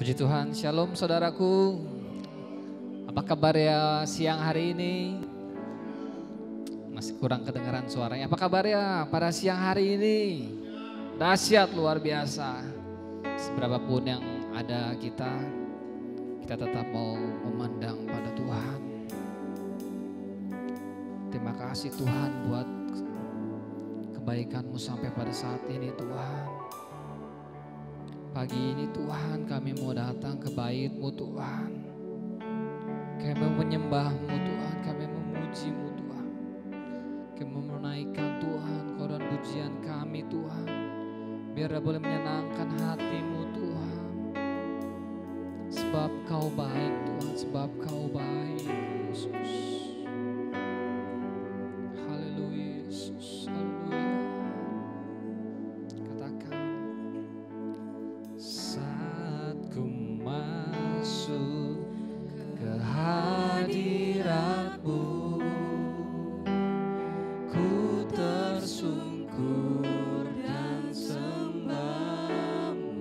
Puji Tuhan, shalom saudaraku. Apa kabar ya siang hari ini? Masih kurang kedengaran suaranya. Apa kabar ya pada siang hari ini? Dahsyat luar biasa. Seberapapun yang ada kita tetap mau memandang pada Tuhan. Terima kasih Tuhan buat kebaikan-Mu sampai pada saat ini Tuhan. Pagi ini Tuhan kami mau datang ke bait-Mu Tuhan. Kami mau menyembah-Mu Tuhan, kami memuji-Mu Tuhan. Kami mau menaikkan Tuhan koran pujian kami Tuhan. Biar boleh menyenangkan hati-Mu Tuhan. Sebab Kau baik Tuhan, sebab Kau baik Yesus. Haleluya Yesus, haleluya. Katakan. Saat ku masuk ke hadirat-Mu, ku tersungkur dan sembah-Mu,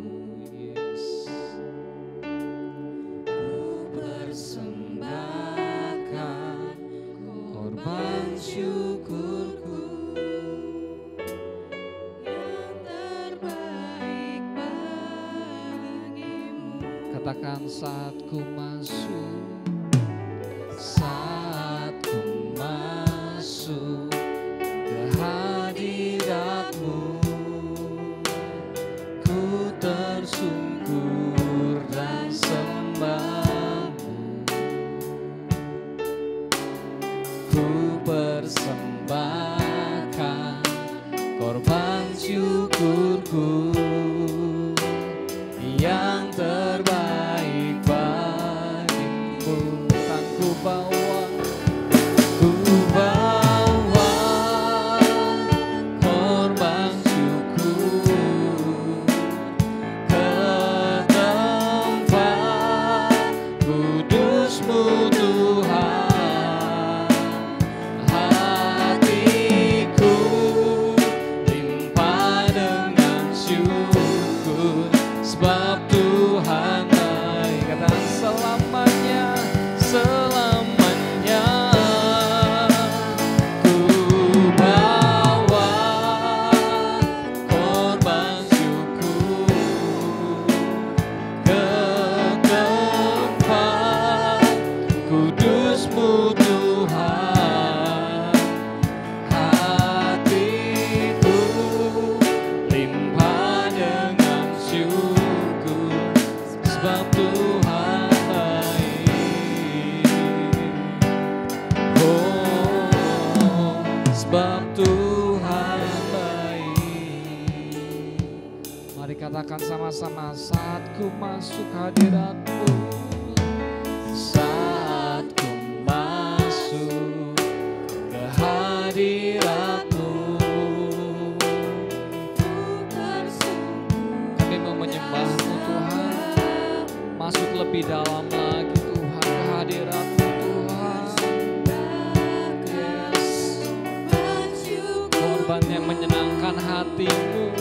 yes. Ku persembahkan korban syukurku. Katakan saat ku masuk, saat ku masuk ke hadirat-Mu, ku tersungkur dan sembah-Mu, ku persembahkan korban syukurku yang terbaik bagimu. Kan ku bawa korban syukur ke tempat kudus-Mu Tuhan. Hatiku limpah dengan syukur, sebab Tuhan baik. Katakan selamanya, selamanya ku bawa korban syukur ke tempat kudus-Mu Tuhan. Hatiku limpah dengan syukur, sebab Tuhan baik. Oh, sebab Tuhan baik. Mari katakan sama-sama, saat ku masuk hadirat-Mu, saat ku masuk ke hadirat-Mu, kami mau menyembah-Mu Tuhan. Masuk lebih dalam lagi Tuhan ke hadirat-Mu Tuhan. Yes. Korban yang menyenangkan hati-Mu.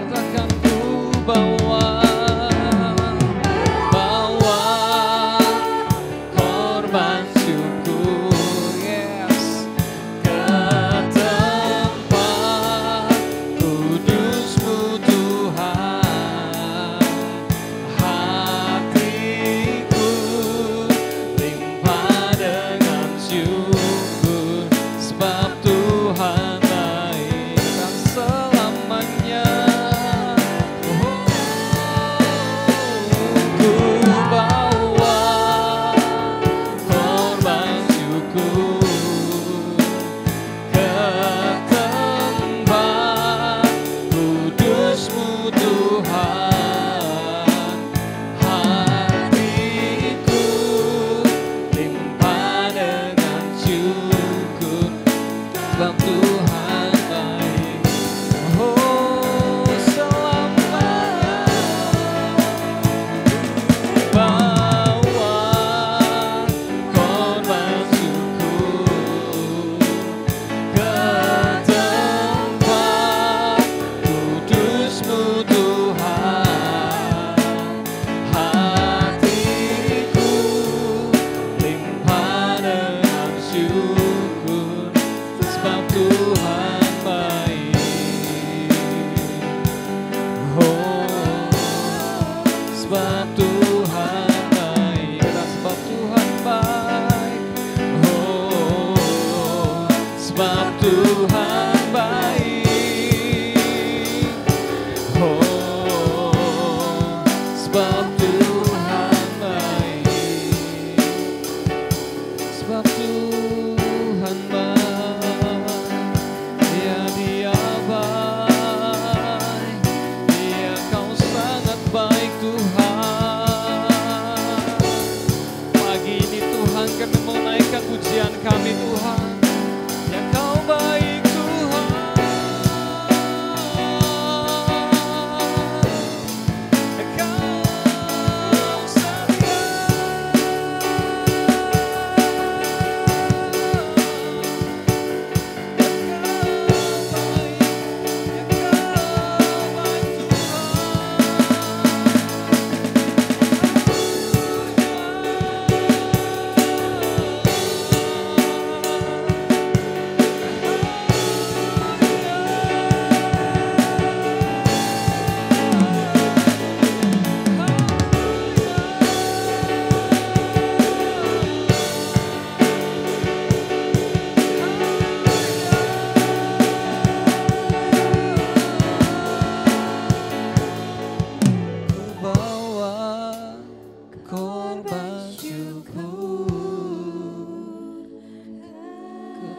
Katakan ku bawa korban syukur, yes, ke tempat kudus-Mu Tuhan. Hatiku limpah dengan syukur, sebab Tuhan baik. Dan selamanya ku bawa korban syukur ke tempat kudus-Mu Tuhan. Hatiku limpah dengan syukur, sebab Tuhan baik. Oh, selamanya bawa korban syukur ke tempat kudus-Mu Tuhan. sebab Tuhan baik. Sebab Tuhan baik. Oh, sebab Tuhan baik. Oh, sebab Tuhan baik. Sebab Tuhan baik. Dia baik. Dia Kau sangat baik Tuhan. Pagi ini Tuhan kami mau naikkan pujian kami Tuhan. Ya Kau baik Tuhan. Ya Kau setia.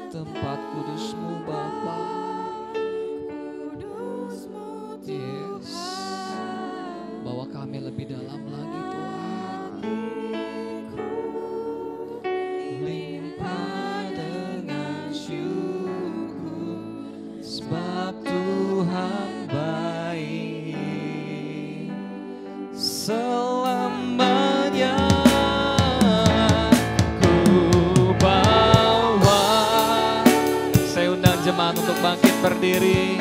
Tempat kudus-Mu Bapa. Yes. Bawa kami lebih dalam lagi Tuhan. Limpah dengan syukur sebab Tuhan baik selamanya. Jemaat untuk bangkit berdiri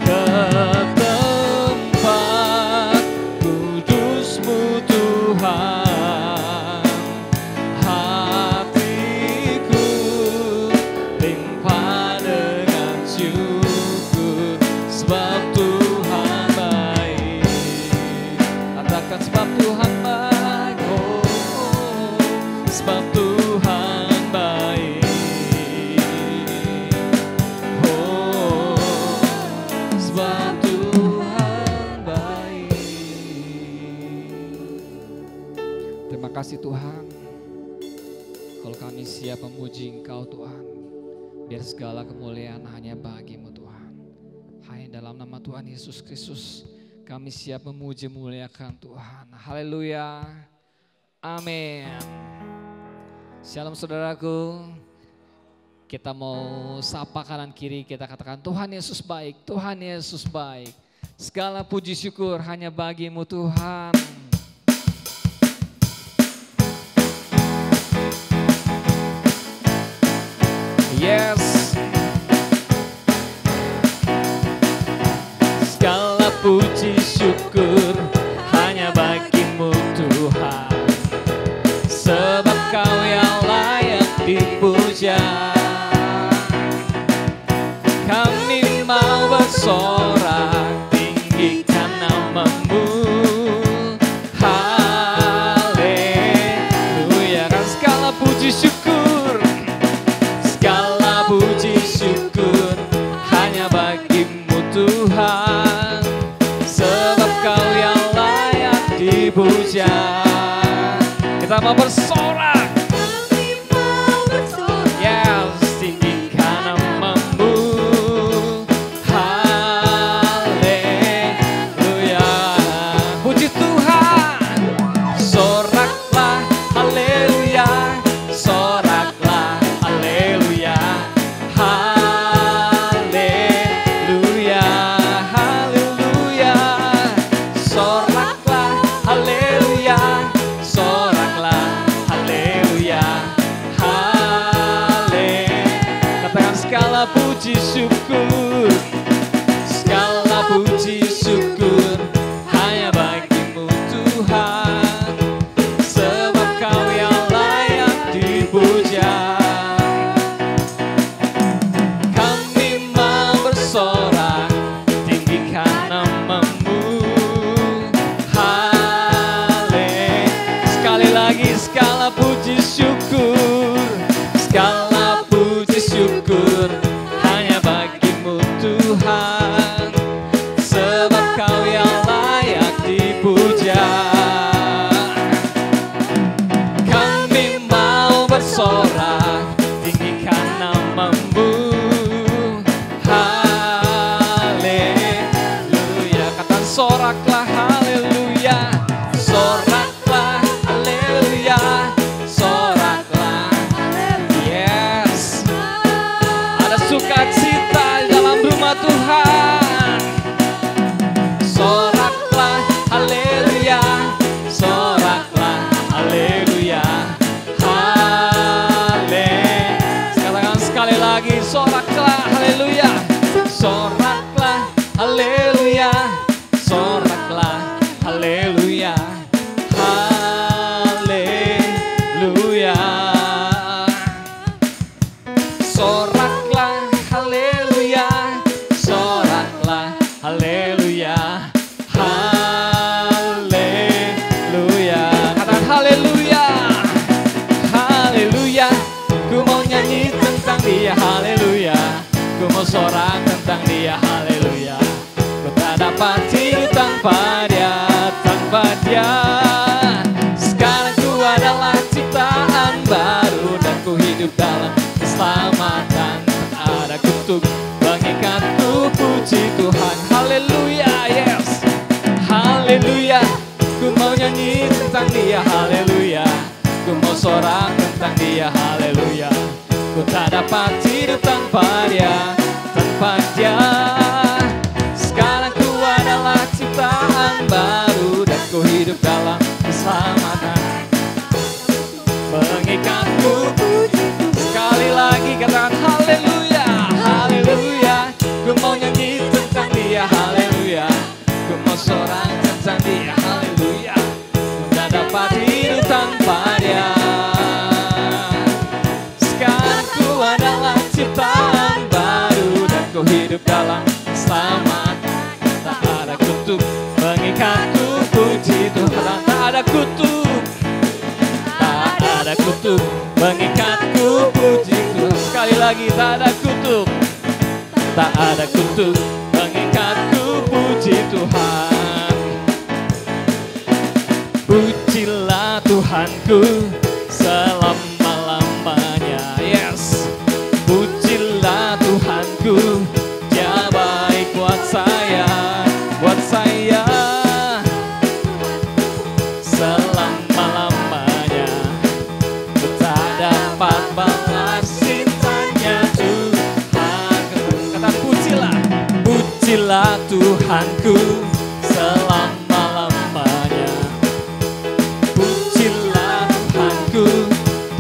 ke tempat kudus-Mu Tuhan. Hatiku limpah dengan syukur sebab Tuhan baik. Katakan sebab Tuhan baik. Oh, sebab Tuhan baik. Terima kasih Tuhan, kalau kami siap memuji Engkau Tuhan, biar segala kemuliaan hanya bagi-Mu Tuhan. Hanya dalam nama Tuhan Yesus Kristus kami siap memuji muliakan Tuhan. Haleluya, amin. Shalom saudaraku, kita mau sapa kanan kiri, kita katakan Tuhan Yesus baik, Tuhan Yesus baik. Segala puji syukur hanya bagi-Mu Tuhan. Yes. Segala puji syukur hanya bagi-Mu Tuhan, sebab Kau yang layak dipuja. Kami mau bersorak tinggikan nama-Mu. Haleluya. Kan segala puji syukur, puji syukur hanya bagi-Mu Tuhan, sebab Kau yang layak dipuja. Kita mau bersorak, ya tinggikan nama-Mu. Haleluya. Puji Tuhan, soraklah haleluya, soraklah haleluya. Haleluya, haleluya, soraklah haleluya, soraklah haleluya. soraklah haleluya, soraklah haleluya, soraklah. Yes, ada sukacita di dalam rumah Tuhan. Soraklah haleluya, soraklah haleluya, katakan sekali lagi, soraklah haleluya, soraklah haleluya, soraklah haleluya, haleluya. Soraklah haleluya, soraklah haleluya, haleluya. Katakan haleluya, haleluya. Ku mau nyanyi tentang dia, haleluya. Ku mau sorak tentang dia, haleluya. Ku tak dapat hidup tanpa dia, tanpa dia. Sekarang ku adalah ciptaan baru dan ku hidup dalam keselamatan. Tak ada kutuk mengikatku, puji Tuhan, haleluya, yes, haleluya. Ku mau nyanyi tentang dia, haleluya. Ku mau sorak tentang dia, haleluya. Ku tak dapat hidup tanpa dia, tanpa dia. Sekarang ku adalah ciptaan baru dan ku hidup dalam keselamatan. Mengikatku, sekali lagi katakan haleluya, haleluya. Ku mau nyanyi tentang dia, haleluya. Ku mau sorak tentang dia, haleluya. Ku tak dapat hidup tanpa dia. Sekarang ku adalah ciptaan baru dan ku hidup dalam keselamatan. Tak ada kutuk mengikatku, puji Tuhan. Tak ada kutuk, tak ada kutuk mengikatku, puji Tuhan. Sekali lagi, tak ada kutuk, tak ada kutuk mengikatku, puji Tuhan. Pujilah Tuhanku selama-lamanya, yes. Pujilah Tuhanku, Dia baik buat saya, buat saya. Selama-lamanya ku tak dapat balas cintanya Tuhan. Kata pujilah, pujilah Tuhanku selama-lamanya. Pujilah Tuhanku,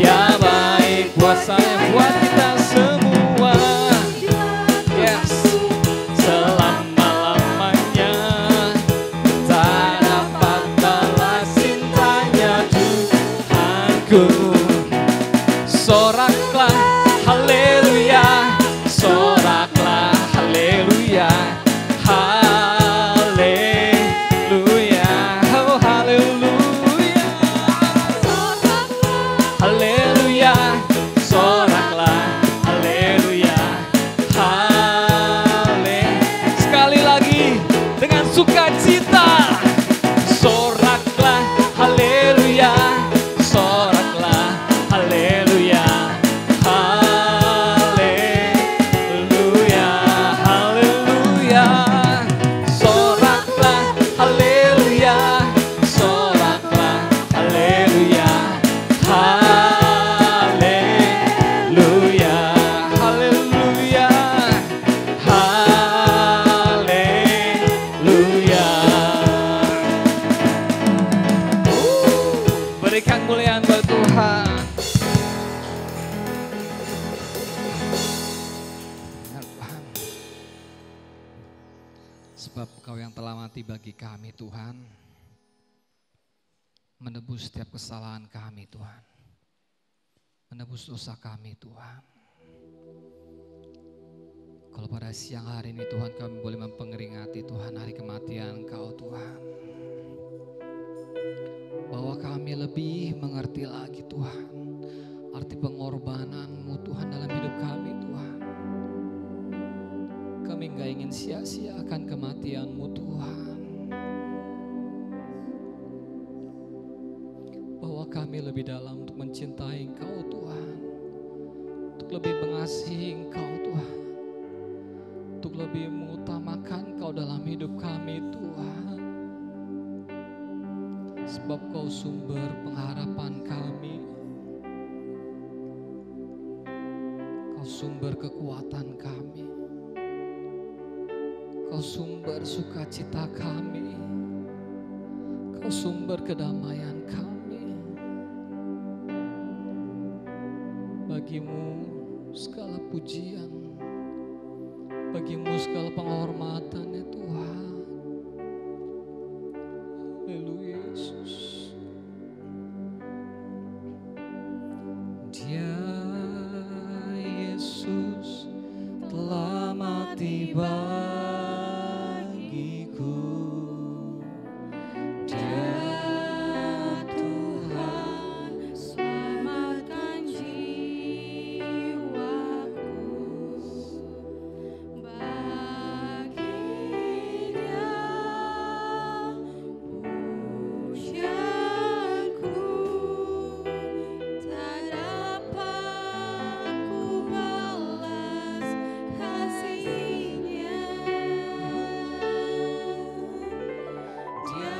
Dia baik buat saya, buat kita semua. Yes, selama-lamanya tak dapat balas cintanya Tuhanku. Soraklah haleluya, soraklah haleluya, haleluya, oh haleluya, haleluya, soraklah haleluya, sekali lagi dengan sukacita. Soraklah haleluya, soraklah haleluya, haleluya, haleluya. Soraklah haleluya, soraklah haleluya, haleluya, haleluya, haleluya. Berikan kemuliaan buat Tuhan. Tuhan, sebab Kau yang telah mati bagi kami Tuhan, menebus setiap kesalahan kami Tuhan, menebus dosa kami Tuhan. Kalau pada siang hari ini Tuhan kami boleh memperingati Tuhan hari kematian Kau Tuhan, bahwa kami lebih mengerti lagi Tuhan arti pengorbanan-Mu Tuhan dalam hidup kami Tuhan. Kami gak ingin sia-siakan kematian-Mu Tuhan, bahwa kami lebih dalam untuk mencintai Engkau Tuhan, untuk lebih mengasihi Engkau Tuhan, untuk lebih mengutamakan Engkau dalam hidup kami Tuhan. sebab Kau sumber pengharapan kami. Kau sumber kekuatan kami. Kau sumber sukacita kami. Kau sumber kedamaian kami. Bagimu segala pujian, bagimu segala penghormatan ya Tuhan. Haleluya Yesus. Dia Yesus telah mati bagiku. Dia Tuhan selamatkan jiwaku. Bagi Dia pujianku tak dapat ku balas kasih-Nya. Dia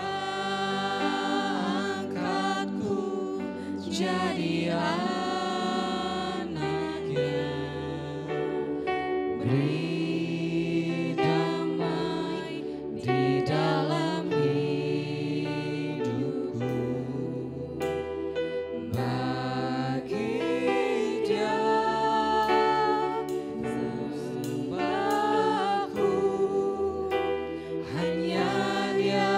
angkatku jadi anaknya, beri damai di dalam hidupku. Bagi Dia sembahku, hanya Dia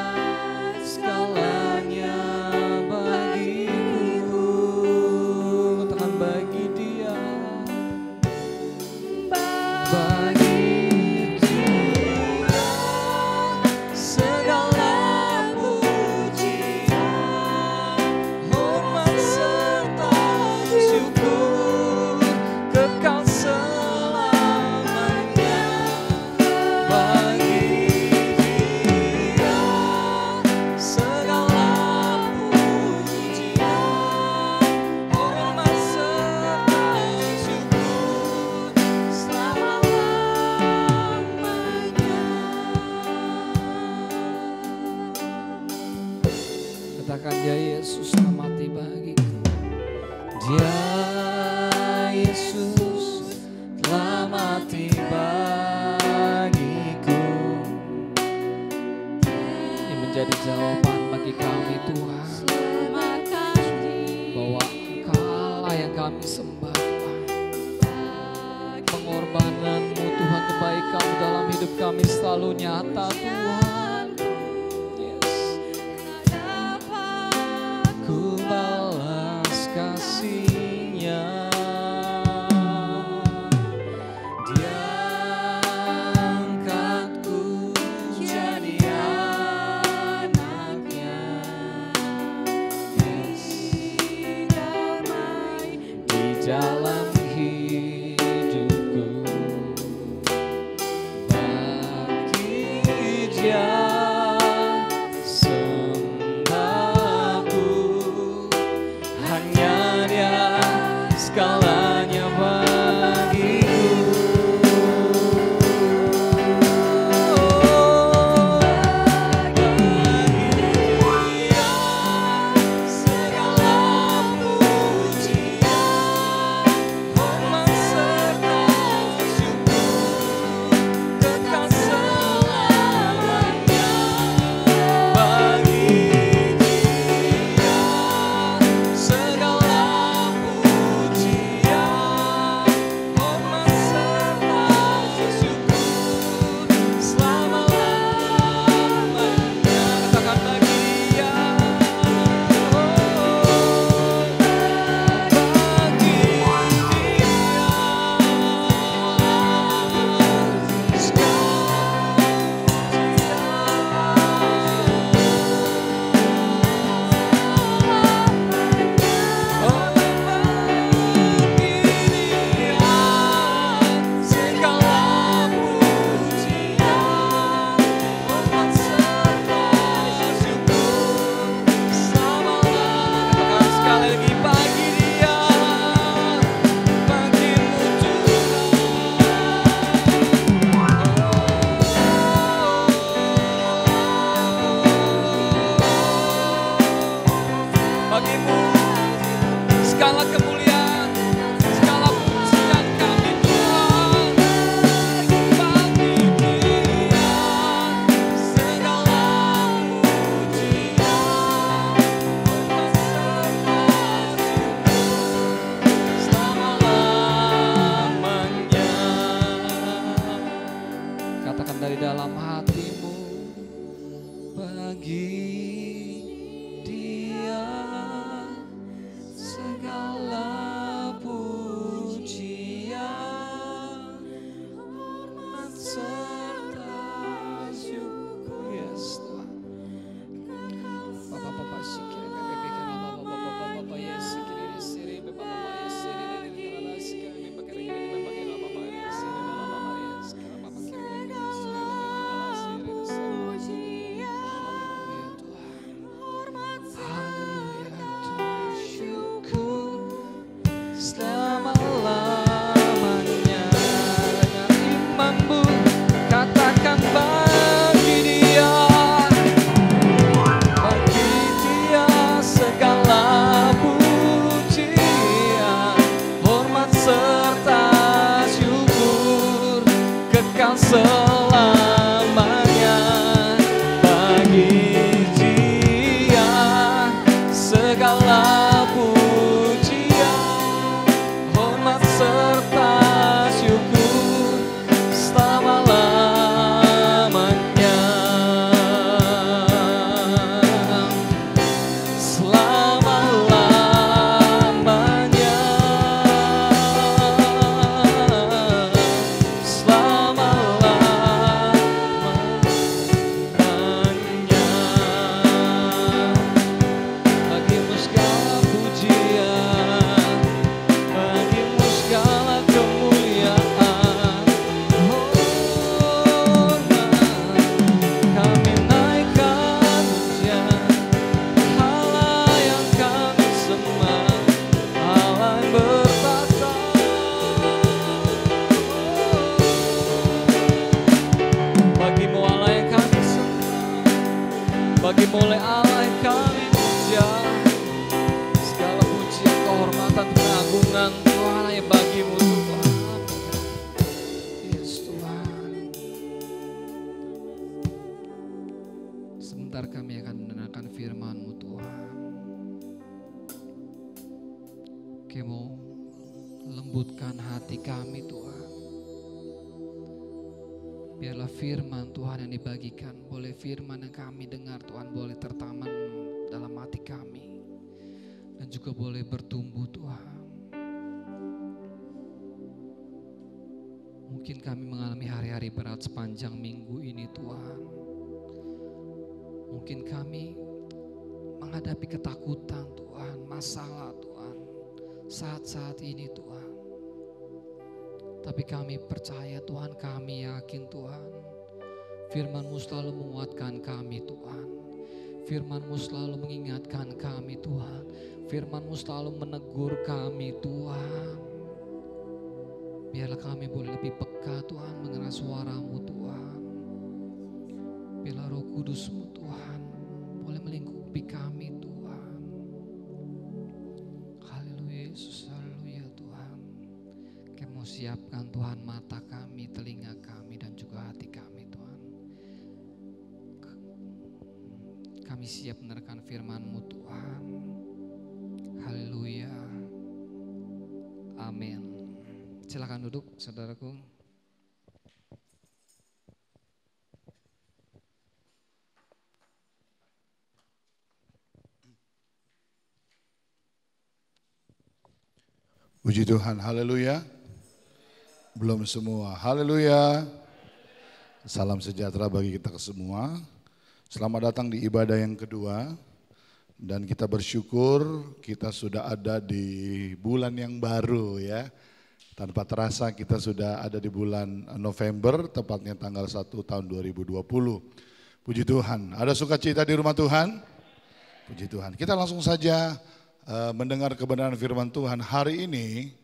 segalanya bagiku. Katakan bagi Dia, bagi Dia segala pujian, hormat serta syukur kekal selamanya. Bagi Dia segala pujian, hormat serta syukur selama-lamanya. Katakan Dia Yesus telah mati bagiku. Dia Yesus telah mati bagiku. Ini menjadi jawaban bagi kami Tuhan, bahwa Engkaulah yang kami sembah Tuhan. Pengorbanan-Mu Tuhan, kebaikan-Mu dalam hidup kami selalu nyata Tuhan. Yes. Ku balas kasih-Nya. Dia angkatku jadi anaknya. Yes. Damai di dalam hidupku. Bagi Dia sembahku, hanya Dia segalanya bagiku. Bagi Dia segala pujian, Firman yang kami dengar Tuhan boleh tertanam dalam hati kami dan juga boleh bertumbuh Tuhan. Mungkin kami mengalami hari-hari berat sepanjang minggu ini Tuhan. Mungkin kami menghadapi ketakutan Tuhan, masalah Tuhan, saat-saat ini Tuhan. Tapi kami percaya Tuhan, kami yakin Tuhan, Firman-Mu selalu menguatkan kami Tuhan. Firman-Mu selalu mengingatkan kami Tuhan. Firman-Mu selalu menegur kami Tuhan. Biarlah kami boleh lebih peka Tuhan mengenal suara-Mu Tuhan. Biarlah Roh Kudus-Mu Tuhan boleh melingkupi kami Tuhan. Haleluya Yesus, haleluya Tuhan. Kami mau siapkan Tuhan mata kami, telinga kami dan juga hati kami. Kami siap menerangkan firman-Mu Tuhan. Haleluya. Amin. Silakan duduk saudaraku. Puji Tuhan, haleluya. Belum semua, haleluya. Salam sejahtera bagi kita semua. Selamat datang di ibadah yang kedua. Dan kita bersyukur kita sudah ada di bulan yang baru ya. Tanpa terasa kita sudah ada di bulan November, tepatnya tanggal 1 tahun 2020. Puji Tuhan, ada sukacita di rumah Tuhan? Puji Tuhan, kita langsung saja mendengar kebenaran firman Tuhan. Hari ini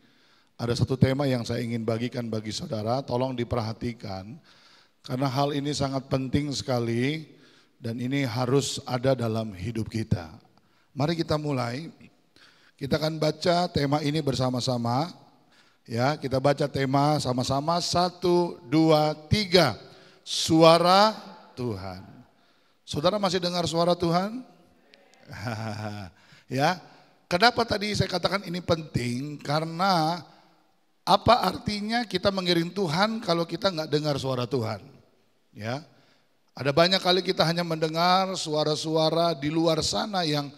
ada satu tema yang saya ingin bagikan bagi saudara, tolong diperhatikan. Karena hal ini sangat penting sekali dan ini harus ada dalam hidup kita. Mari kita mulai, kita akan baca tema ini bersama-sama. Ya, kita baca tema sama-sama, 1, 2, 3, suara Tuhan. Saudara masih dengar suara Tuhan? Ya, kenapa tadi saya katakan ini penting? Karena apa artinya kita mengiring Tuhan kalau kita nggak dengar suara Tuhan? Ya, Ada banyak kali kita hanya mendengar suara-suara di luar sana yang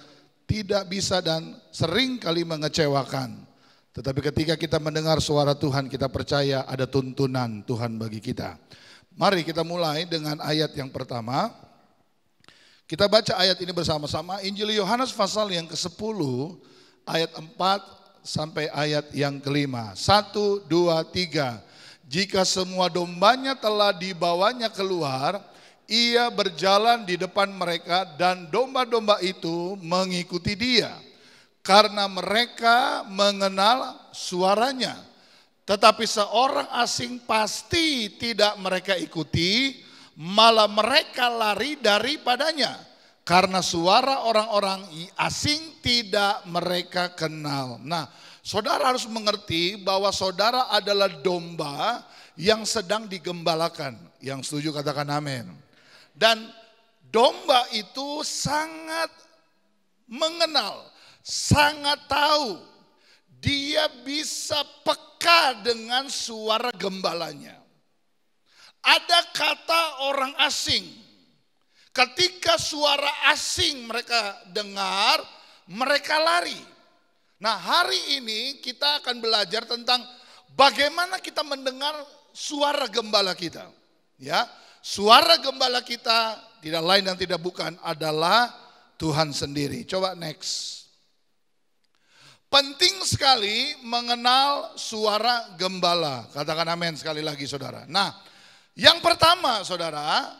tidak bisa dan sering kali mengecewakan. Tetapi ketika kita mendengar suara Tuhan, kita percaya ada tuntunan Tuhan bagi kita. Mari kita mulai dengan ayat yang pertama. Kita baca ayat ini bersama-sama. Injil Yohanes pasal yang ke-10 ayat 4 sampai ayat yang ke-5. 1, 2, 3. Jika semua dombanya telah dibawanya keluar, ia berjalan di depan mereka dan domba-domba itu mengikuti dia. Karena mereka mengenal suaranya. Tetapi seorang asing pasti tidak mereka ikuti, malah mereka lari daripadanya. Karena suara orang-orang asing tidak mereka kenal. Nah, saudara harus mengerti bahwa saudara adalah domba yang sedang digembalakan. Yang setuju katakan amin. Dan domba itu sangat mengenal, sangat tahu. Dia bisa peka dengan suara gembalanya. Ada kata orang asing. Ketika suara asing mereka dengar, mereka lari. Nah, hari ini kita akan belajar tentang bagaimana kita mendengar suara gembala kita. Ya, suara gembala kita tidak lain dan tidak bukan adalah Tuhan sendiri. Coba next. Penting sekali mengenal suara gembala. Katakan amin sekali lagi saudara. Nah, yang pertama saudara,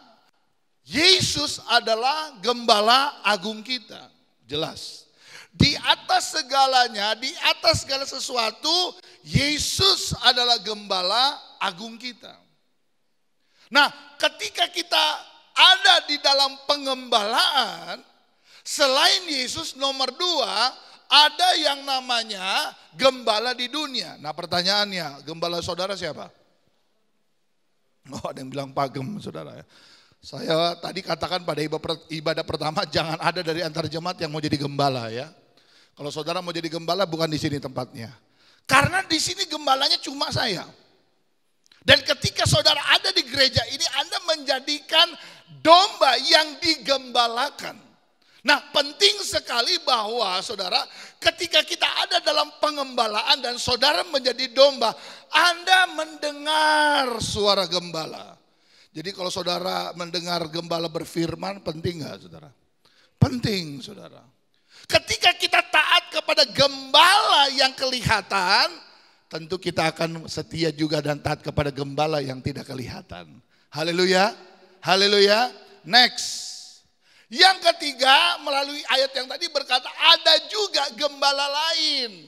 Yesus adalah gembala agung kita. Jelas. Di atas segalanya, di atas segala sesuatu, Yesus adalah gembala agung kita. Nah, ketika kita ada di dalam pengembalaan, selain Yesus nomor 2, ada yang namanya gembala di dunia. Nah pertanyaannya, gembala saudara siapa? Oh, ada yang bilang pagem saudara ya. Saya tadi katakan pada ibadah pertama jangan ada dari antar jemaat yang mau jadi gembala ya. Kalau saudara mau jadi gembala bukan di sini tempatnya. Karena di sini gembalanya cuma saya. Dan ketika saudara ada di gereja ini, Anda menjadikan domba yang digembalakan. Nah, penting sekali bahwa saudara, ketika kita ada dalam pengembalaan dan saudara menjadi domba, Anda mendengar suara gembala. Jadi kalau saudara mendengar gembala berfirman, penting nggak saudara? Penting saudara. Ketika kita taat kepada gembala yang kelihatan, tentu kita akan setia juga dan taat kepada gembala yang tidak kelihatan. Haleluya, haleluya. Next. Yang ketiga, melalui ayat yang tadi berkata ada juga gembala lain.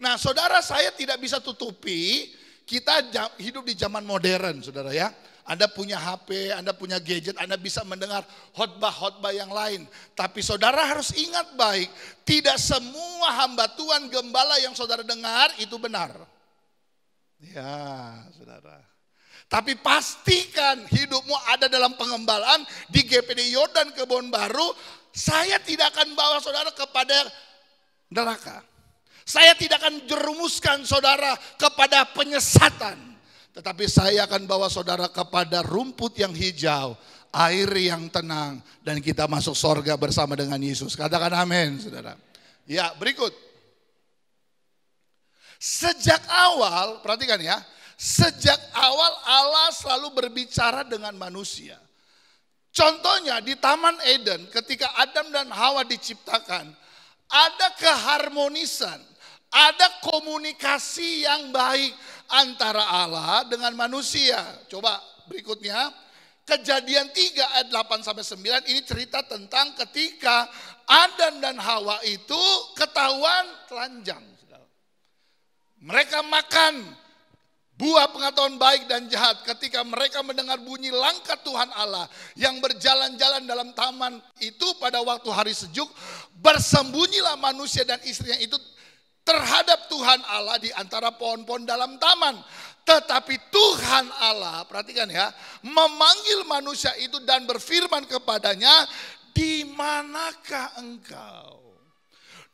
Nah saudara, saya tidak bisa tutupi, kita hidup di zaman modern saudara ya. Anda punya HP, Anda punya gadget, Anda bisa mendengar khotbah-khotbah yang lain. Tapi saudara harus ingat baik, tidak semua hamba Tuhan gembala yang saudara dengar itu benar. Ya saudara. Tapi pastikan hidupmu ada dalam pengembalaan di GPD Yordan Kebon Baru. Saya tidak akan bawa saudara kepada neraka. Saya tidak akan jerumuskan saudara kepada penyesatan. Tetapi saya akan bawa saudara kepada rumput yang hijau, air yang tenang. Dan kita masuk sorga bersama dengan Yesus. Katakan amin saudara. Ya berikut. Sejak awal, perhatikan ya. Sejak awal Allah selalu berbicara dengan manusia. Contohnya di Taman Eden ketika Adam dan Hawa diciptakan, ada keharmonisan, ada komunikasi yang baik antara Allah dengan manusia. Coba berikutnya, Kejadian 3 ayat 8 sampai 9 ini cerita tentang ketika Adam dan Hawa itu ketahuan telanjang. Mereka makan buah pengetahuan baik dan jahat ketika mereka mendengar bunyi langkah Tuhan Allah yang berjalan-jalan dalam taman itu pada waktu hari sejuk, bersembunyilah manusia dan istrinya itu terhadap Tuhan Allah di antara pohon-pohon dalam taman. Tetapi Tuhan Allah, perhatikan ya, memanggil manusia itu dan berfirman kepadanya, "Di manakah engkau?"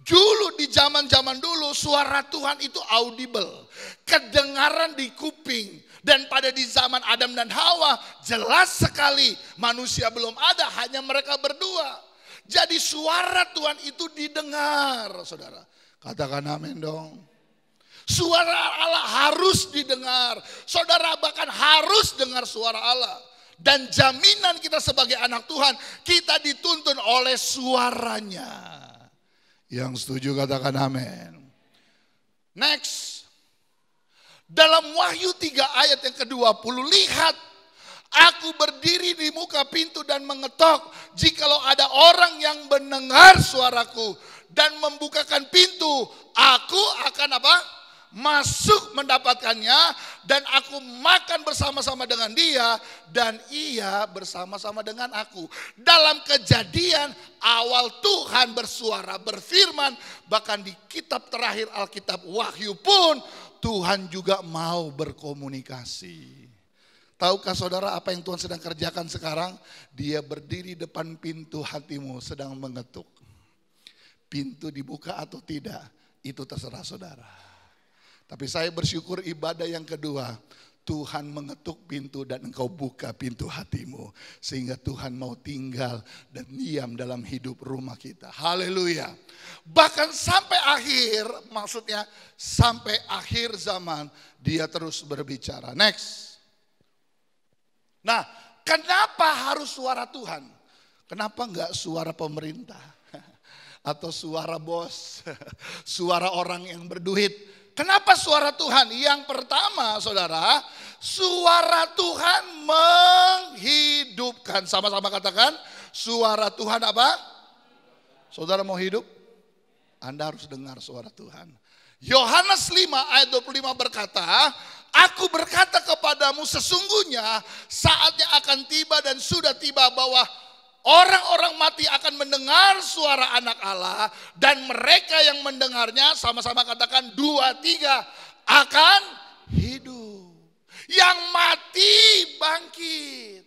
Dulu di zaman-zaman dulu suara Tuhan itu audible, kedengaran di kuping. Dan pada di zaman Adam dan Hawa jelas sekali manusia belum ada, hanya mereka berdua. Jadi suara Tuhan itu didengar, saudara. Katakan amin dong. Suara Allah harus didengar. Saudara bahkan harus dengar suara Allah. Dan jaminan kita sebagai anak Tuhan, kita dituntun oleh suaranya. Yang setuju katakan amin. Next. Dalam Wahyu 3 ayat yang ke-20, lihat, aku berdiri di muka pintu dan mengetok. Jikalau ada orang yang mendengar suaraku dan membukakan pintu, aku akan apa? Masuk mendapatkannya, dan aku makan bersama-sama dengan dia dan ia bersama-sama dengan aku. Dalam Kejadian awal Tuhan bersuara, berfirman, bahkan di kitab terakhir Alkitab Wahyu pun Tuhan juga mau berkomunikasi. Tahukah saudara apa yang Tuhan sedang kerjakan sekarang? Dia berdiri depan pintu hatimu sedang mengetuk. Pintu dibuka atau tidak, itu terserah saudara. Tapi saya bersyukur ibadah yang kedua, Tuhan mengetuk pintu dan engkau buka pintu hatimu. Sehingga Tuhan mau tinggal dan diam dalam hidup rumah kita. Haleluya. Bahkan sampai akhir, maksudnya sampai akhir zaman dia terus berbicara. Next. Nah, kenapa harus suara Tuhan? Kenapa enggak suara pemerintah? Atau suara bos? Suara orang yang berduit? Kenapa suara Tuhan? Yang pertama saudara, suara Tuhan menghidupkan. Sama-sama katakan, suara Tuhan apa? Saudara mau hidup? Anda harus dengar suara Tuhan. Yohanes 5 ayat 25 berkata, aku berkata kepadamu sesungguhnya saatnya akan tiba dan sudah tiba bahwa orang-orang mati akan mendengar suara anak Allah. Dan mereka yang mendengarnya, sama-sama katakan 2, 3, akan hidup. Yang mati bangkit.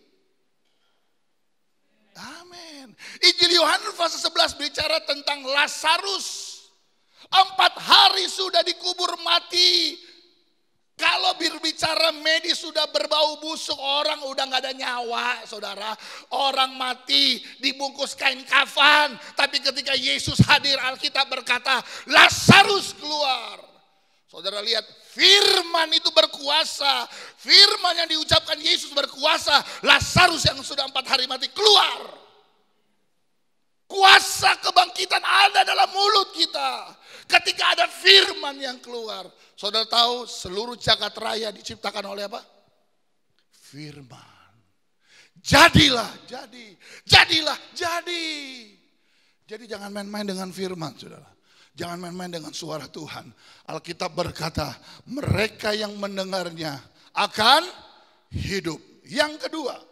Amin. Injil Yohanes pasal 11 bicara tentang Lazarus. 4 hari sudah dikubur mati. Kalau berbicara medis sudah berbau busuk, orang udah gak ada nyawa saudara. Orang mati dibungkus kain kafan. Tapi ketika Yesus hadir, Alkitab berkata Lazarus keluar. Saudara lihat, firman itu berkuasa. Firman yang diucapkan Yesus berkuasa. Lazarus yang sudah 4 hari mati keluar. Kuasa kebangkitan ada dalam mulut kita. Ketika ada firman yang keluar. Saudara tahu seluruh jagat raya diciptakan oleh apa? Firman. Jadilah, jadi. Jadilah, jadi. Jadi jangan main-main dengan firman saudara. Jangan main-main dengan suara Tuhan. Alkitab berkata mereka yang mendengarnya akan hidup. Yang kedua,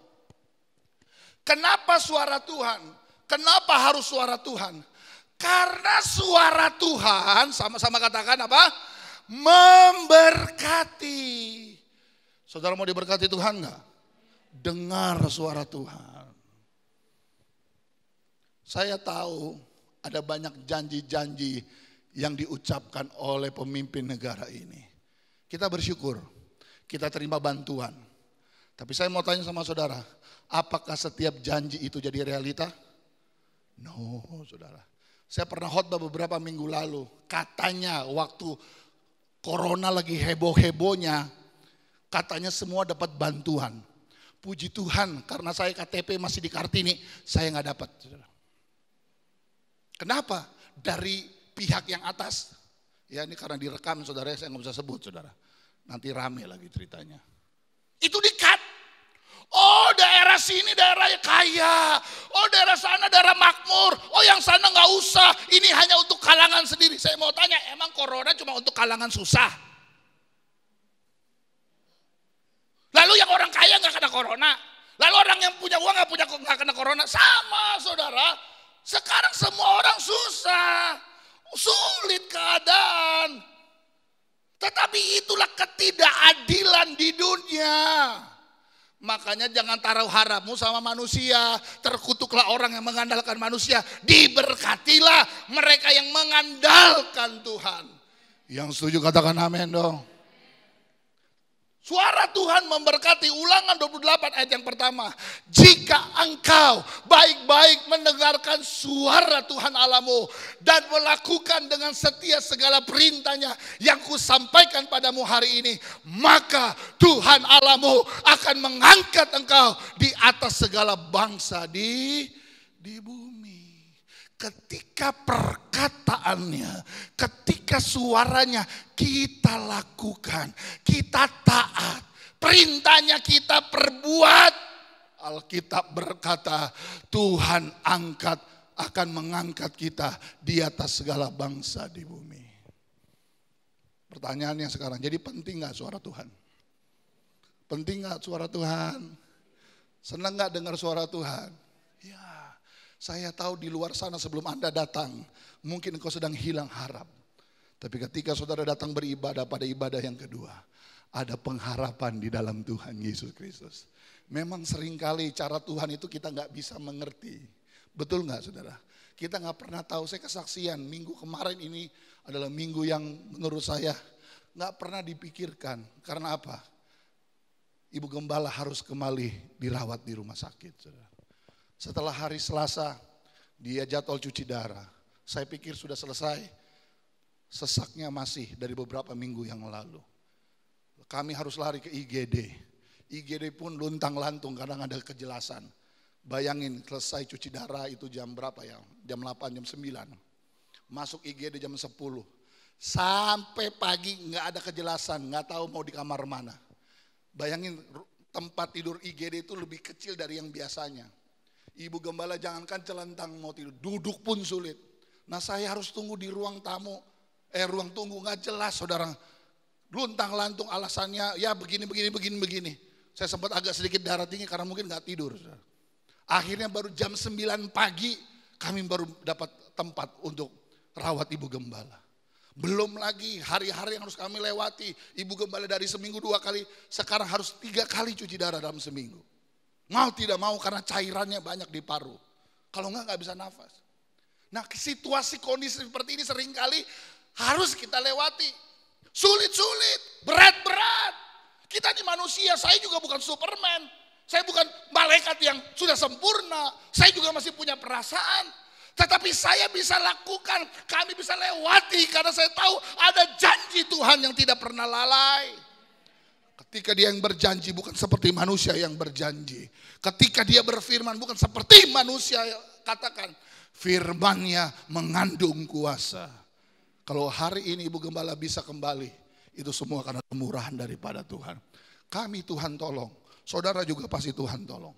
kenapa suara Tuhan? Kenapa harus suara Tuhan? Karena suara Tuhan, sama-sama katakan apa? Memberkati. Saudara mau diberkati Tuhan enggak? Dengar suara Tuhan. Saya tahu ada banyak janji-janji yang diucapkan oleh pemimpin negara ini. Kita bersyukur, kita terima bantuan. Tapi saya mau tanya sama saudara, apakah setiap janji itu jadi realita? No, saudara. Saya pernah khotbah beberapa minggu lalu. Katanya waktu corona lagi heboh-hebohnya, katanya semua dapat bantuan. Puji Tuhan, karena saya KTP masih di Kartini, saya nggak dapat. Saudara. Kenapa? Dari pihak yang atas. Ya ini karena direkam saudara, saya nggak bisa sebut saudara. Nanti rame lagi ceritanya. Itu di-cut. Oh daerah sini daerahnya kaya. Oh daerah sana daerah makmur. Oh yang sana nggak usah. Ini hanya untuk kalangan sendiri. Saya mau tanya, emang corona cuma untuk kalangan susah? Lalu yang orang kaya nggak kena corona? Lalu orang yang punya uang nggak kena corona? Sama saudara. Sekarang semua orang susah. Sulit keadaan. Tetapi itulah ketidakadilan di dunia. Makanya jangan taruh harapmu sama manusia. Terkutuklah orang yang mengandalkan manusia. Diberkatilah mereka yang mengandalkan Tuhan. Yang setuju katakan amin dong. Suara Tuhan memberkati. Ulangan 28 ayat yang pertama. Jika engkau baik-baik mendengarkan suara Tuhan Allahmu dan melakukan dengan setia segala perintahnya yang kusampaikan padamu hari ini, maka Tuhan Allahmu akan mengangkat engkau di atas segala bangsa di bumi. Ketika perkataannya, ketika suaranya kita lakukan, kita taat, perintahnya kita perbuat. Alkitab berkata Tuhan akan mengangkat kita di atas segala bangsa di bumi. Pertanyaannya sekarang, jadi penting gak suara Tuhan? Penting gak suara Tuhan? Senang gak dengar suara Tuhan? Ya. Saya tahu di luar sana sebelum Anda datang, mungkin engkau sedang hilang harap. Tapi ketika saudara datang beribadah pada ibadah yang kedua, ada pengharapan di dalam Tuhan Yesus Kristus. Memang seringkali cara Tuhan itu kita gak bisa mengerti. Betul gak saudara? Kita gak pernah tahu. Saya kesaksian minggu kemarin ini adalah minggu yang menurut saya gak pernah dipikirkan. Karena apa? Ibu Gembala harus kembali dirawat di rumah sakit, saudara. Setelah hari Selasa, dia jadwal cuci darah. Saya pikir sudah selesai. Sesaknya masih dari beberapa minggu yang lalu. Kami harus lari ke IGD. IGD pun luntang-lantung karena ada kejelasan. Bayangin selesai cuci darah itu jam berapa ya? Jam 8, jam 9. Masuk IGD jam 10. Sampai pagi nggak ada kejelasan, nggak tahu mau di kamar mana. Bayangin tempat tidur IGD itu lebih kecil dari yang biasanya. Ibu Gembala jangankan celentang mau tidur, duduk pun sulit. Nah saya harus tunggu di ruang tamu, ruang tunggu nggak jelas saudara. Luntang lantung alasannya ya begini. Saya sempat agak sedikit darah tinggi karena mungkin nggak tidur. Saudara. Akhirnya baru jam 9 pagi kami baru dapat tempat untuk rawat Ibu Gembala. Belum lagi hari-hari yang harus kami lewati. Ibu Gembala dari seminggu 2 kali, sekarang harus 3 kali cuci darah dalam seminggu. Mau tidak mau karena cairannya banyak di paru. Kalau enggak bisa nafas. Nah situasi kondisi seperti ini seringkali harus kita lewati. Sulit-sulit, berat-berat. Kita ini manusia, saya juga bukan Superman. Saya bukan malaikat yang sudah sempurna. Saya juga masih punya perasaan. Tetapi saya bisa lakukan, kami bisa lewati karena saya tahu ada janji Tuhan yang tidak pernah lalai. Ketika dia yang berjanji bukan seperti manusia yang berjanji. Ketika dia berfirman bukan seperti manusia katakan. Firman-Nya mengandung kuasa. Kalau hari ini Ibu Gembala bisa kembali. Itu semua karena kemurahan daripada Tuhan. Kami Tuhan tolong. Saudara juga pasti Tuhan tolong.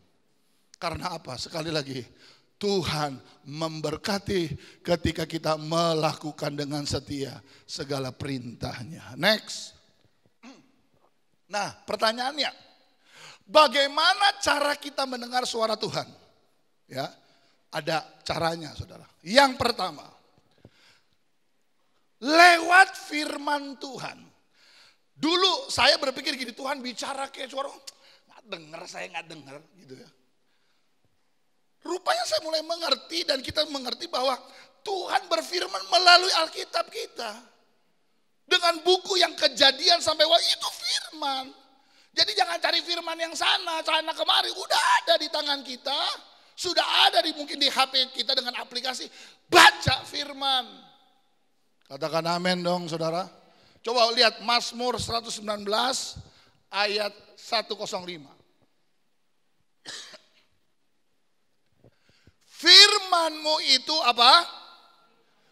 Karena apa? Sekali lagi. Tuhan memberkati ketika kita melakukan dengan setia segala perintahnya. Next. Nah pertanyaannya, bagaimana cara kita mendengar suara Tuhan? Ya, ada caranya saudara. Yang pertama, lewat firman Tuhan. Dulu saya berpikir gini, Tuhan bicara kayak suara, saya nggak dengar gitu ya. Rupanya saya mulai mengerti dan kita mengerti bahwa Tuhan berfirman melalui Alkitab kita. Dengan buku yang Kejadian sampai itu firman. Jadi jangan cari firman yang sana kemari. Udah ada di tangan kita. Sudah ada mungkin di HP kita dengan aplikasi. Baca firman. Katakan amin dong saudara. Coba lihat Mazmur 119 ayat 105. Firman-Mu itu apa?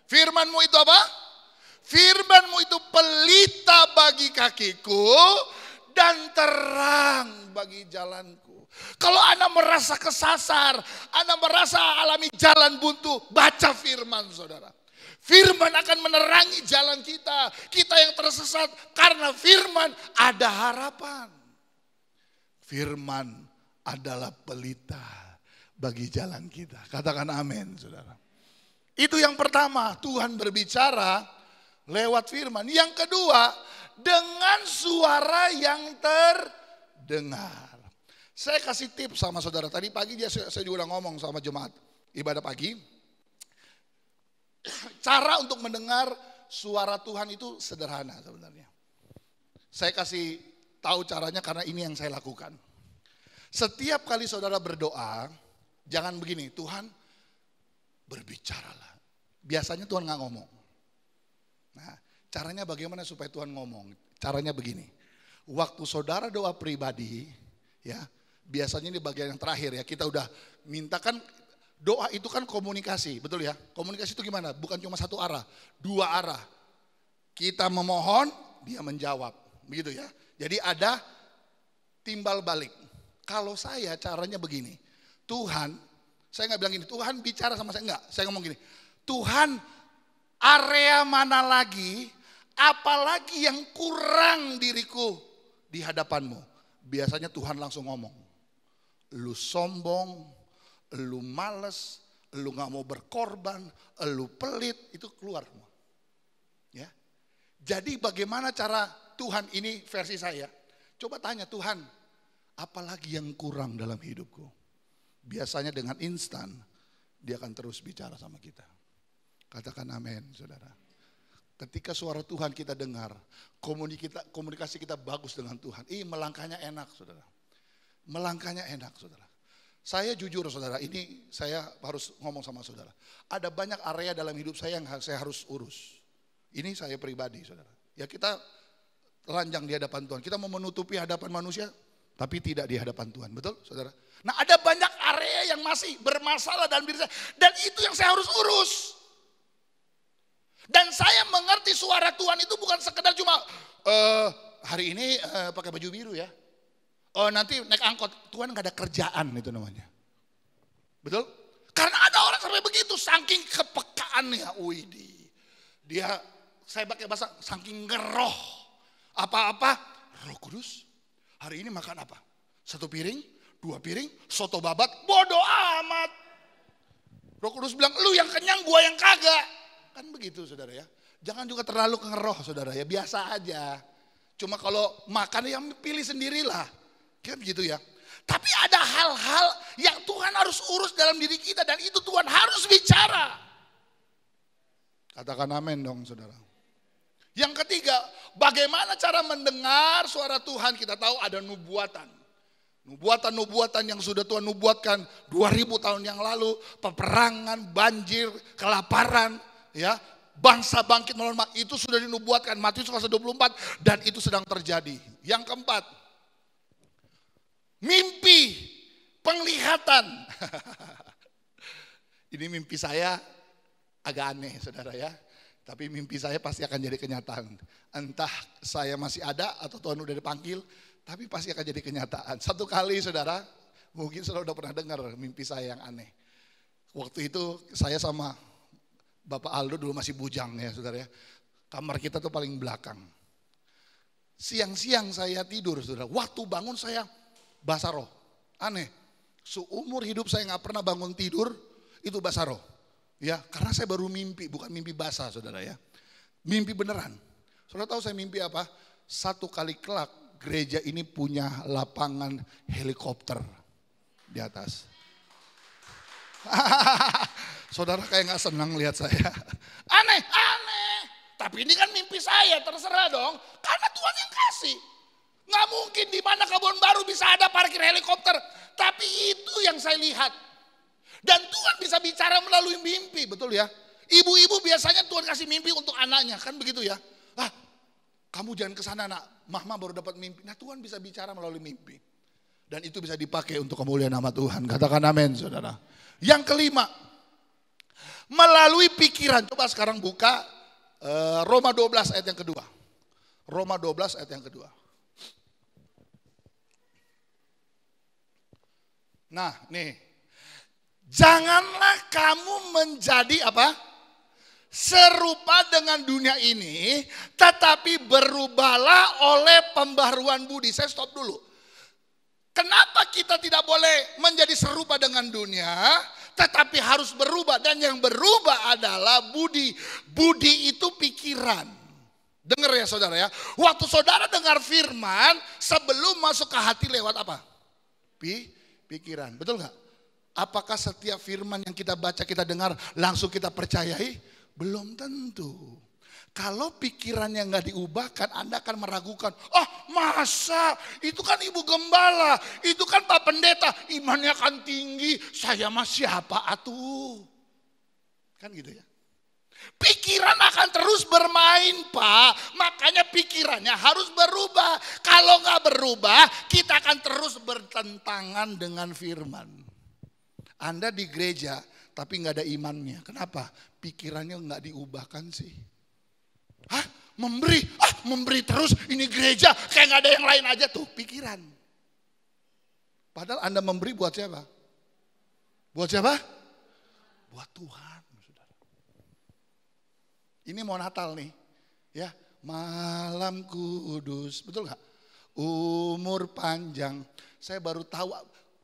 Firman-Mu itu apa? Firman-Mu itu pelita bagi kakiku dan terang bagi jalanku. Kalau Anda merasa kesasar, Anda merasa alami jalan buntu, baca firman saudara. Firman akan menerangi jalan kita. Kita yang tersesat karena firman ada harapan. Firman adalah pelita bagi jalan kita. Katakan amin saudara. Itu yang pertama, Tuhan berbicara lewat firman. Yang kedua, dengan suara yang terdengar. Saya kasih tips sama saudara. Tadi pagi saya juga udah ngomong sama jemaat ibadah pagi. Cara untuk mendengar suara Tuhan itu sederhana sebenarnya. Saya kasih tahu caranya karena ini yang saya lakukan. Setiap kali saudara berdoa, jangan begini, Tuhan berbicaralah. Biasanya Tuhan nggak ngomong. Nah, caranya bagaimana supaya Tuhan ngomong? Caranya begini, waktu saudara doa pribadi, ya biasanya ini bagian yang terakhir ya, kita udah mintakan. Doa itu kan komunikasi, betul ya? Komunikasi itu gimana? Bukan cuma satu arah, dua arah. Kita memohon, dia menjawab, begitu ya. Jadi ada timbal balik. Kalau saya caranya begini, Tuhan, saya nggak bilang gini, Tuhan bicara sama saya, enggak. Saya ngomong gini, Tuhan area mana lagi, apalagi yang kurang diriku di hadapanmu. Biasanya Tuhan langsung ngomong, lu sombong, lu males, lu gak mau berkorban, lu pelit, itu keluar semua. Ya. Jadi bagaimana cara Tuhan, ini versi saya. Coba tanya Tuhan, apalagi yang kurang dalam hidupku? Biasanya dengan instan, dia akan terus bicara sama kita. Katakan amin, saudara. Ketika suara Tuhan kita dengar, komunikasi kita bagus dengan Tuhan. Melangkahnya enak, saudara. Melangkahnya enak, saudara. Saya jujur saudara, ini saya harus ngomong sama saudara. Ada banyak area dalam hidup saya yang saya harus urus. Ini saya pribadi saudara. Ya kita telanjang di hadapan Tuhan. Kita mau menutupi hadapan manusia, tapi tidak di hadapan Tuhan. Betul saudara? Nah ada banyak area yang masih bermasalah dalam diri saya. Dan itu yang saya harus urus. Dan saya mengerti suara Tuhan itu bukan sekedar cuma hari ini pakai baju biru ya. Oh nanti naik angkot, Tuhan gak ada kerjaan itu namanya. Betul? Karena ada orang sampai begitu, saking kepekaannya. Widih. Dia, saya pakai bahasa, saking ngeroh. Apa-apa, Roh Kudus, hari ini makan apa? 1 piring, 2 piring, soto babat, bodoh amat. Roh Kudus bilang, lu yang kenyang, gua yang kagak. Kan begitu saudara ya. Jangan juga terlalu ngeroh saudara ya, biasa aja. Cuma kalau makan yang pilih sendirilah. Kan begitu ya. Tapi ada hal-hal yang Tuhan harus urus dalam diri kita dan itu Tuhan harus bicara. Katakan amin dong saudara. Yang ketiga, bagaimana cara mendengar suara Tuhan? Kita tahu ada nubuatan. Nubuatan yang sudah Tuhan nubuatkan 2000 tahun yang lalu. Peperangan, banjir, kelaparan, ya, bangsa bangkit melawan itu sudah dinubuatkan. Matius pasal 24 dan itu sedang terjadi. Yang keempat, mimpi, penglihatan. Ini mimpi saya agak aneh saudara ya. Tapi mimpi saya pasti akan jadi kenyataan. Entah saya masih ada atau Tuhan udah dipanggil. Tapi pasti akan jadi kenyataan. Satu kali saudara, mungkin saudara udah pernah dengar mimpi saya yang aneh. Waktu itu saya sama Bapak Aldo dulu masih bujang ya saudara ya. Kamar kita tuh paling belakang. Siang-siang saya tidur saudara. Waktu bangun saya basah roh. Aneh. Seumur hidup saya gak pernah bangun tidur itu basah roh. Ya, karena saya baru mimpi, bukan mimpi basah saudara ya. Mimpi beneran. Saudara tahu saya mimpi apa? Satu kali kelak gereja ini punya lapangan helikopter di atas. Saudara kayak gak senang lihat saya. Aneh. Tapi ini kan mimpi saya, terserah dong. Karena Tuhan yang kasih. Nggak mungkin di mana Kebun Baru bisa ada parkir helikopter. Tapi itu yang saya lihat. Dan Tuhan bisa bicara melalui mimpi, betul ya. Ibu-ibu biasanya Tuhan kasih mimpi untuk anaknya, kan begitu ya. Kamu jangan ke sana nak, mama baru dapat mimpi. Nah Tuhan bisa bicara melalui mimpi. Dan itu bisa dipakai untuk kemuliaan nama Tuhan. Katakan amin saudara. Yang kelima, melalui pikiran. Coba sekarang buka Roma 12 ayat yang kedua. Roma 12 ayat yang kedua. Nah nih, janganlah kamu menjadi apa? Serupa dengan dunia ini, tetapi berubahlah oleh pembaharuan budi. Saya stop dulu. Kenapa kita tidak boleh menjadi serupa dengan dunia, tetapi harus berubah? Dan yang berubah adalah budi. Budi itu pikiran. Dengar ya saudara ya. Waktu saudara dengar firman, sebelum masuk ke hati lewat apa? Pikiran. Betul gak? Apakah setiap firman yang kita baca, kita dengar, langsung kita percayai? Belum tentu. Kalau pikirannya nggak diubahkan, Anda akan meragukan. Oh masa, itu kan ibu gembala, itu kan Pak Pendeta, imannya kan tinggi, saya mah siapa atuh? Kan gitu ya. Pikiran akan terus bermain Pak, makanya pikirannya harus berubah. Kalau nggak berubah, kita akan terus bertentangan dengan firman. Anda di gereja, tapi nggak ada imannya. Kenapa? Pikirannya nggak diubahkan sih. Hah? Memberi terus, ini gereja kayak gak ada yang lain aja tuh, pikiran. Padahal Anda memberi buat siapa? Buat siapa? Buat Tuhan. Saudara. Ini mau Natal nih, ya malam kudus, betul gak? Umur panjang. Saya baru tahu,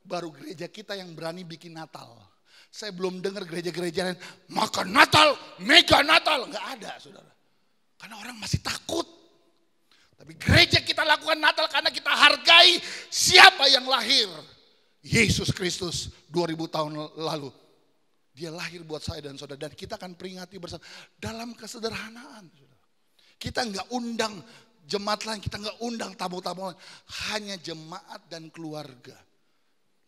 baru gereja kita yang berani bikin Natal. Saya belum dengar gereja-gereja lain makan Natal, mega Natal, gak ada saudara. Karena orang masih takut. Tapi gereja kita lakukan Natal karena kita hargai siapa yang lahir. Yesus Kristus 2000 tahun lalu. Dia lahir buat saya dan saudara. Dan kita akan peringati bersama dalam kesederhanaan. Kita nggak undang jemaat lain, kita nggak undang tamu-tamu lain. Hanya jemaat dan keluarga.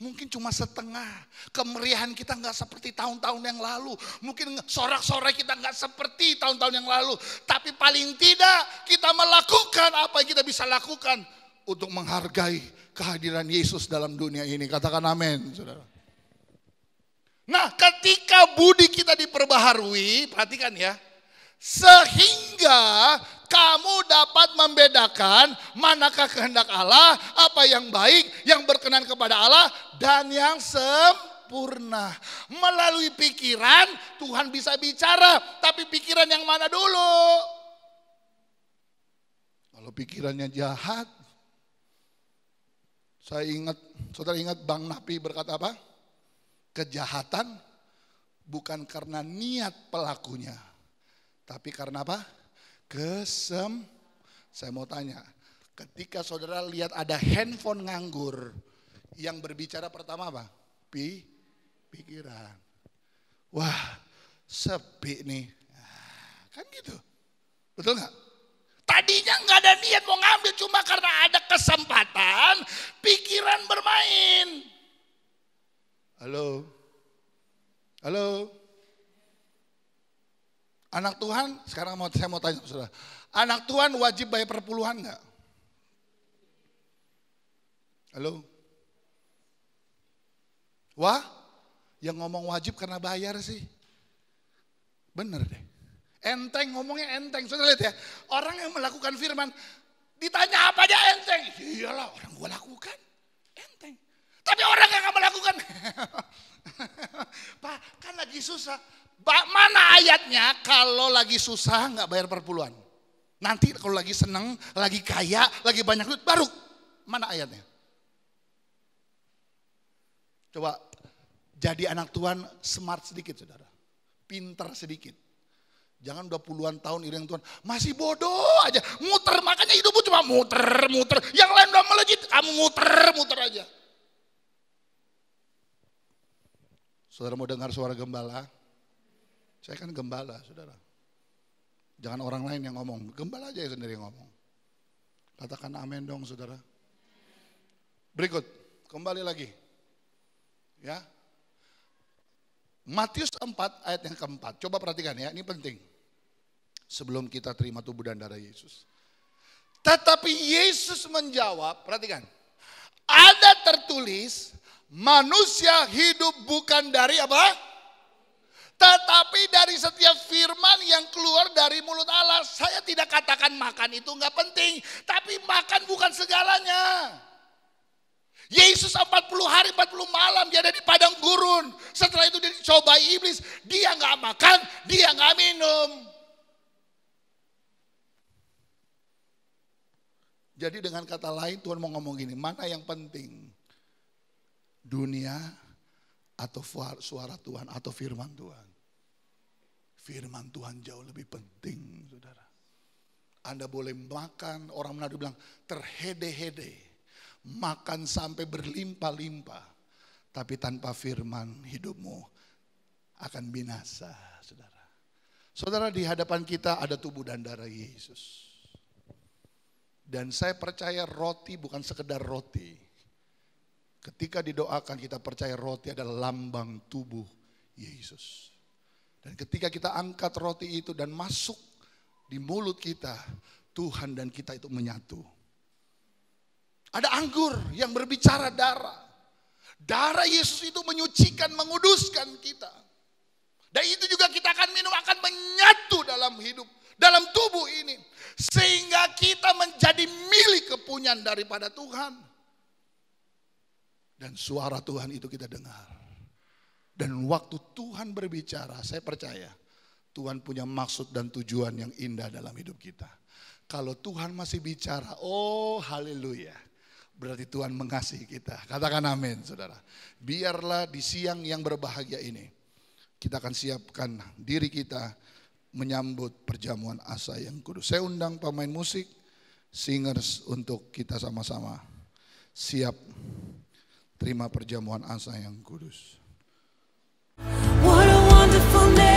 Mungkin cuma setengah, kemeriahan kita nggak seperti tahun-tahun yang lalu. Mungkin sorak-sorai kita nggak seperti tahun-tahun yang lalu. Tapi paling tidak kita melakukan apa yang kita bisa lakukan untuk menghargai kehadiran Yesus dalam dunia ini. Katakan amin, saudara. Nah ketika budi kita diperbaharui, perhatikan ya. Sehingga kamu dapat membedakan manakah kehendak Allah, apa yang baik, yang berkenan kepada Allah, dan yang sempurna. Melalui pikiran Tuhan bisa bicara, tapi pikiran yang mana dulu? Kalau pikirannya jahat, saudara ingat Bang Napi berkata apa? Kejahatan bukan karena niat pelakunya. Tapi karena apa? Saya mau tanya, ketika saudara lihat ada handphone nganggur, yang berbicara pertama apa? Pikiran. Wah, sepi nih. Kan gitu. Betul nggak? Tadinya nggak ada niat mau ngambil, cuma karena ada kesempatan, pikiran bermain. Halo? Anak Tuhan, sekarang saya mau tanya saudara. Anak Tuhan wajib bayar perpuluhan enggak? Halo? Wah, yang ngomong wajib karena bayar sih. Bener deh. Enteng, ngomongnya enteng. Saudara lihat ya, orang yang melakukan firman, ditanya apa aja enteng. Iyalah, orang gua lakukan, enteng. Tapi orang yang gak melakukan, Pak kan lagi susah. Mana ayatnya kalau lagi susah nggak bayar perpuluhan? Nanti kalau lagi seneng, lagi kaya, lagi banyak duit baru. Mana ayatnya? Coba jadi anak Tuhan smart sedikit saudara. Pinter sedikit. Jangan udah puluhan tahun iring Tuhan. Masih bodoh aja. Muter, makanya hidupmu cuma muter. Yang lain udah melejit, kamu muter aja. Saudara mau dengar suara gembala? Saya kan gembala, saudara. Jangan orang lain yang ngomong, gembala aja sendiri yang ngomong. Katakan amin dong, saudara. Berikut, kembali lagi. Ya. Matius 4 ayat yang keempat. Coba perhatikan ya, ini penting. Sebelum kita terima tubuh dan darah Yesus. Tetapi Yesus menjawab, perhatikan. Ada tertulis, manusia hidup bukan dari apa? Tetapi dari setiap firman yang keluar dari mulut Allah. Saya tidak katakan makan itu nggak penting. Tapi makan bukan segalanya. Yesus 40 hari 40 malam dia ada di padang gurun. Setelah itu dia dicobai iblis. Dia nggak makan, dia nggak minum. Jadi dengan kata lain Tuhan mau ngomong gini. Mana yang penting? Dunia atau suara Tuhan atau firman Tuhan? Firman Tuhan jauh lebih penting, saudara. Anda boleh makan, orang Manado bilang terhede-hede, makan sampai berlimpah-limpah, tapi tanpa firman hidupmu akan binasa, saudara. Saudara, di hadapan kita ada tubuh dan darah Yesus. Dan saya percaya roti bukan sekedar roti. Ketika didoakan kita percaya roti adalah lambang tubuh Yesus. Dan ketika kita angkat roti itu dan masuk di mulut kita, Tuhan dan kita itu menyatu. Ada anggur yang berbicara darah. Darah Yesus itu menyucikan, menguduskan kita. Dan itu juga kita akan minum, akan menyatu dalam hidup, dalam tubuh ini. Sehingga kita menjadi milik kepunyaan daripada Tuhan. Dan suara Tuhan itu kita dengar. Dan waktu Tuhan berbicara, saya percaya Tuhan punya maksud dan tujuan yang indah dalam hidup kita. Kalau Tuhan masih bicara, oh haleluya. Berarti Tuhan mengasihi kita. Katakan amin, saudara. Biarlah di siang yang berbahagia ini, kita akan siapkan diri kita menyambut perjamuan asa yang kudus. Saya undang pemain musik, singers untuk kita sama-sama siap terima perjamuan asa yang kudus. What a wonderful name.